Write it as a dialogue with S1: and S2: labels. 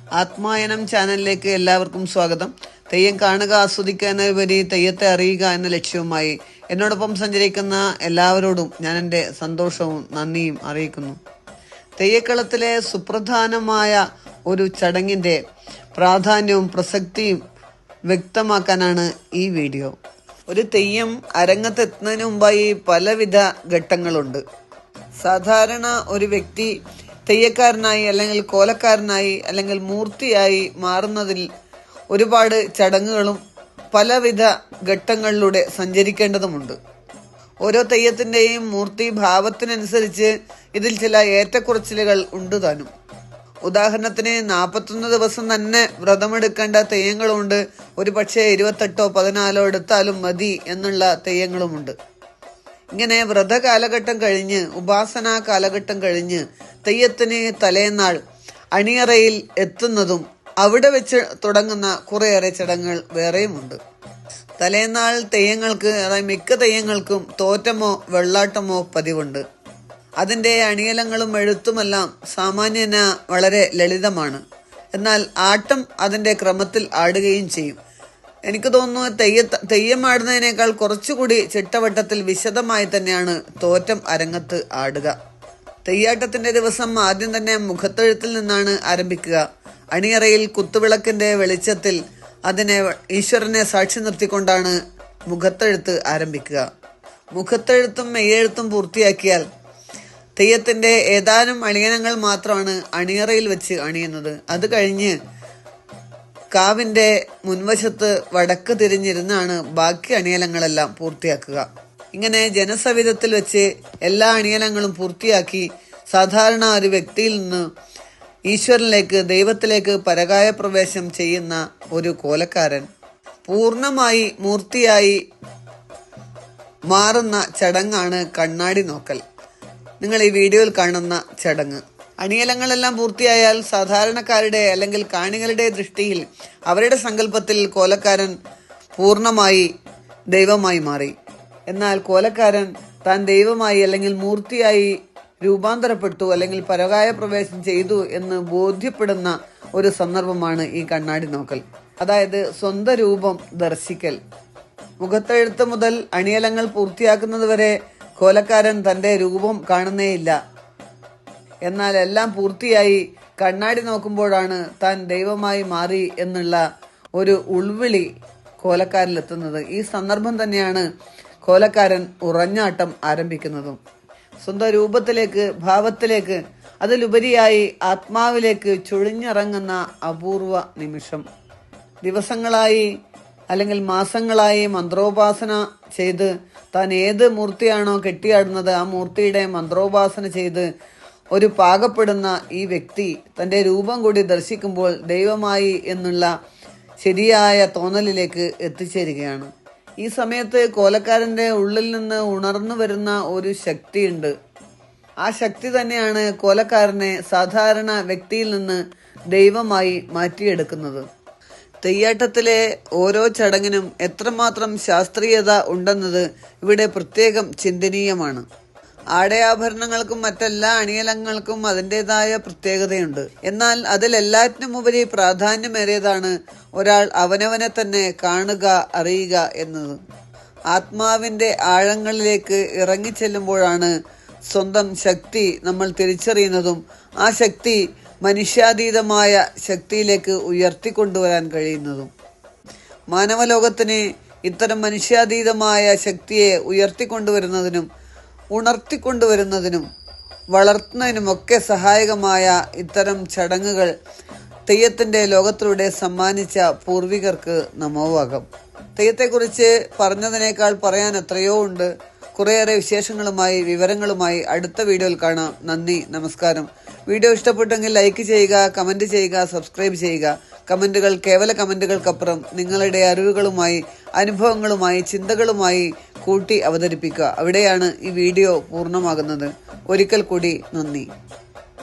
S1: ആത്മായനം ചാനലിലേക്ക് എല്ലാവർക്കും സ്വാഗതം. തെയ്യം കാണുക, ആസ്വദിക്കുക എന്നതിലുപരി തെയ്യത്തെ അറിയുക എന്ന ലക്ഷ്യവുമായി എന്നോടൊപ്പം സഞ്ചരിക്കുന്ന എല്ലാവരോടും ഞാൻ എൻ്റെ സന്തോഷവും നന്ദിയും അറിയിക്കുന്നു. തെയ്യക്കളത്തിലെ സുപ്രധാനമായ ഒരു ചടങ്ങിൻ്റെ പ്രാധാന്യവും പ്രസക്തിയും വ്യക്തമാക്കാനാണ് ഈ വീഡിയോ. ഒരു തെയ്യം അരങ്ങത്തെത്തുന്നതിന് മുമ്പായി പലവിധ ഘട്ടങ്ങളുണ്ട്. സാധാരണ ഒരു വ്യക്തി തെയ്യക്കാരനായി അല്ലെങ്കിൽ കോലക്കാരനായി അല്ലെങ്കിൽ മൂർത്തിയായി മാറുന്നതിൽ ഒരുപാട് ചടങ്ങുകളും പലവിധ ഘട്ടങ്ങളിലൂടെ സഞ്ചരിക്കേണ്ടതുമുണ്ട്. ഓരോ തെയ്യത്തിൻ്റെയും മൂർത്തി ഭാവത്തിനനുസരിച്ച് ഇതിൽ ചില ഏറ്റക്കുറച്ചിലുകൾ ഉണ്ട് താനും. ഉദാഹരണത്തിന് 41 ദിവസം തന്നെ വ്രതമെടുക്കേണ്ട തെയ്യങ്ങളുമുണ്ട്. ഒരു പക്ഷേ 28 14 എടുത്താലും മതി എന്നുള്ള തെയ്യങ്ങളുമുണ്ട്. ഇങ്ങനെ വ്രത കാലഘട്ടം കഴിഞ്ഞ് ഉപാസനാ കാലഘട്ടം കഴിഞ്ഞ് തെയ്യത്തിന് തലേന്നാൾ അണിയറയിൽ എത്തുന്നതും അവിടെ വെച്ച് തുടങ്ങുന്ന കുറേയേറെ ചടങ്ങുകൾ വേറെയുമുണ്ട്. തലേന്നാൾ തെയ്യങ്ങൾക്ക്, അതായത് മിക്ക തെയ്യങ്ങൾക്കും തോറ്റമോ വെള്ളാട്ടമോ പതിവുണ്ട്. അതിൻ്റെ അണിയലങ്ങളും എഴുത്തുമെല്ലാം സാമാന്യന വളരെ ലളിതമാണ്. എന്നാൽ ആട്ടം അതിൻ്റെ ക്രമത്തിൽ ആടുകയും ചെയ്യും. എനിക്ക് തോന്നുന്നു തെയ്യം ആടുന്നതിനേക്കാൾ കുറച്ചുകൂടി ചിട്ടവട്ടത്തിൽ വിശദമായി തന്നെയാണ് തോറ്റം അരങ്ങത്ത് ആടുക. തെയ്യാട്ടത്തിന്റെ ദിവസം ആദ്യം തന്നെ മുഖത്തെഴുത്തിൽ നിന്നാണ് ആരംഭിക്കുക. അണിയറയിൽ കുത്തുവിളക്കിന്റെ വെളിച്ചത്തിൽ അതിനെ ഈശ്വരനെ സാക്ഷി നിർത്തിക്കൊണ്ടാണ് മുഖത്തെഴുത്ത് ആരംഭിക്കുക. മുഖത്തെഴുത്തും മെയ്യെഴുത്തും പൂർത്തിയാക്കിയാൽ തെയ്യത്തിന്റെ ഏതാനും അണിയനങ്ങൾ മാത്രമാണ് അണിയറയിൽ വെച്ച് അണിയുന്നത്. അത് കഴിഞ്ഞ് കാവിന്റെ മുൻവശത്ത് വടക്ക് തിരിഞ്ഞിരുന്നാണ് ബാക്കി അണിയലങ്ങളെല്ലാം പൂർത്തിയാക്കുക. ഇങ്ങനെ ജനസവിധത്തിൽ വെച്ച് എല്ലാ അണിയലങ്ങളും പൂർത്തിയാക്കി സാധാരണ ഒരു വ്യക്തിയിൽ നിന്ന് ഈശ്വരനിലേക്ക്, ദൈവത്തിലേക്ക് പരകായ പ്രവേശം ചെയ്യുന്ന ഒരു കോലക്കാരൻ പൂർണ്ണമായി മൂർത്തിയായി മാറുന്ന ചടങ്ങാണ് കണ്ണാടി നോക്കൽ. നിങ്ങൾ ഈ വീഡിയോയിൽ കാണുന്ന ചടങ്ങ്. അണിയലങ്ങളെല്ലാം പൂർത്തിയായാൽ സാധാരണക്കാരുടെ അല്ലെങ്കിൽ കാണികളുടെ ദൃഷ്ടിയിൽ, അവരുടെ സങ്കല്പത്തിൽ കോലക്കാരൻ പൂർണ്ണമായി ദൈവമായി മാറി. എന്നാൽ കോലക്കാരൻ താൻ ദൈവമായി അല്ലെങ്കിൽ മൂർത്തിയായി രൂപാന്തരപ്പെട്ടു അല്ലെങ്കിൽ പരകായ പ്രവേശം ചെയ്തു എന്ന് ബോധ്യപ്പെടുന്ന ഒരു സന്ദർഭമാണ് ഈ കണ്ണാടി നോക്കൽ. അതായത് സ്വന്തം രൂപം ദർശിക്കൽ. മുഖത്തെഴുത്ത് മുതൽ അണിയലങ്ങൾ പൂർത്തിയാക്കുന്നതുവരെ കോലക്കാരൻ തന്റെ രൂപം കാണുന്നേയില്ല. എന്നാൽ എല്ലാം പൂർത്തിയായി കണ്ണാടി നോക്കുമ്പോഴാണ് താൻ ദൈവമായി മാറി എന്നുള്ള ഒരു ഉൾവിളി കോലക്കാരിലെത്തുന്നത്. ഈ സന്ദർഭം തന്നെയാണ് കോലക്കാരൻ ഉറഞ്ഞാട്ടം ആരംഭിക്കുന്നതും. സ്വന്തം രൂപത്തിലേക്ക്, ഭാവത്തിലേക്ക്, അതിലുപരിയായി ആത്മാവിലേക്ക് ചുഴിഞ്ഞിറങ്ങുന്ന അപൂർവ നിമിഷം. ദിവസങ്ങളായി അല്ലെങ്കിൽ മാസങ്ങളായി മന്ത്രോപാസന ചെയ്ത് താൻ ഏത് മൂർത്തിയാണോ കെട്ടിയാടുന്നത് ആ മൂർത്തിയുടെ മന്ത്രോപാസന ചെയ്ത് ഒരു പാകപ്പെടുന്ന ഈ വ്യക്തി തൻ്റെ രൂപം കൂടി ദർശിക്കുമ്പോൾ ദൈവമായി എന്നുള്ള ശരിയായ തോന്നലിലേക്ക് എത്തിച്ചേരുകയാണ്. ഈ സമയത്ത് കോലക്കാരൻ്റെ ഉള്ളിൽ നിന്ന് ഉണർന്നു വരുന്ന ഒരു ശക്തിയുണ്ട്. ആ ശക്തി തന്നെയാണ് കോലക്കാരനെ സാധാരണ വ്യക്തിയിൽ നിന്ന് ദൈവമായി മാറ്റിയെടുക്കുന്നത്. തെയ്യാട്ടത്തിലെ ഓരോ ചടങ്ങിനും എത്രമാത്രം ശാസ്ത്രീയത ഉണ്ടെന്നത് ഇവിടെ പ്രത്യേകം ചിന്തനീയമാണ്. ആടയാഭരണങ്ങൾക്കും മറ്റെല്ലാ അണിയലങ്ങൾക്കും അതിൻ്റെതായ പ്രത്യേകതയുണ്ട്. എന്നാൽ അതിലെല്ലാറ്റിനുമുപരി പ്രാധാന്യമേറിയതാണ് ഒരാൾ അവനവനെ തന്നെ കാണുക, അറിയുക എന്നത്. ആത്മാവിൻ്റെ ആഴങ്ങളിലേക്ക് ഇറങ്ങിച്ചെല്ലുമ്പോഴാണ് സ്വന്തം ശക്തി നമ്മൾ തിരിച്ചറിയുന്നതും ആ ശക്തി മനുഷ്യാതീതമായ ശക്തിയിലേക്ക് ഉയർത്തിക്കൊണ്ടുവരാൻ കഴിയുന്നതും. മാനവലോകത്തിന് ഇത്തരം മനുഷ്യാതീതമായ ശക്തിയെ ഉയർത്തിക്കൊണ്ടുവരുന്നതിനും ഉണർത്തിക്കൊണ്ടുവരുന്നതിനും വളർത്തുന്നതിനുമൊക്കെ സഹായകമായ ഇത്തരം ചടങ്ങുകൾ തെയ്യത്തിൻ്റെ ലോകത്തിലൂടെ സമ്മാനിച്ച പൂർവികർക്ക് നമോവാകം. തെയ്യത്തെക്കുറിച്ച് പറഞ്ഞതിനേക്കാൾ പറയാൻ എത്രയോ ഉണ്ട്. കുറേയേറെ വിശേഷങ്ങളുമായി, വിവരങ്ങളുമായി അടുത്ത വീഡിയോയിൽ കാണാം. നന്ദി, നമസ്കാരം. വീഡിയോ ഇഷ്ടപ്പെട്ടെങ്കിൽ ലൈക്ക് ചെയ്യുക, കമൻറ്റ് ചെയ്യുക, സബ്സ്ക്രൈബ് ചെയ്യുക. കമൻറ്റുകൾ കേവല കമൻറ്റുകൾക്കപ്പുറം നിങ്ങളുടെ അറിവുകളുമായി, അനുഭവങ്ങളുമായി, ചിന്തകളുമായി കൂട്ടി അവതരിപ്പിക്കുക. അവിടെയാണ് ഈ വീഡിയോ പൂർണ്ണമാകുന്നത്. ഒരിക്കൽ കൂടി നന്ദി.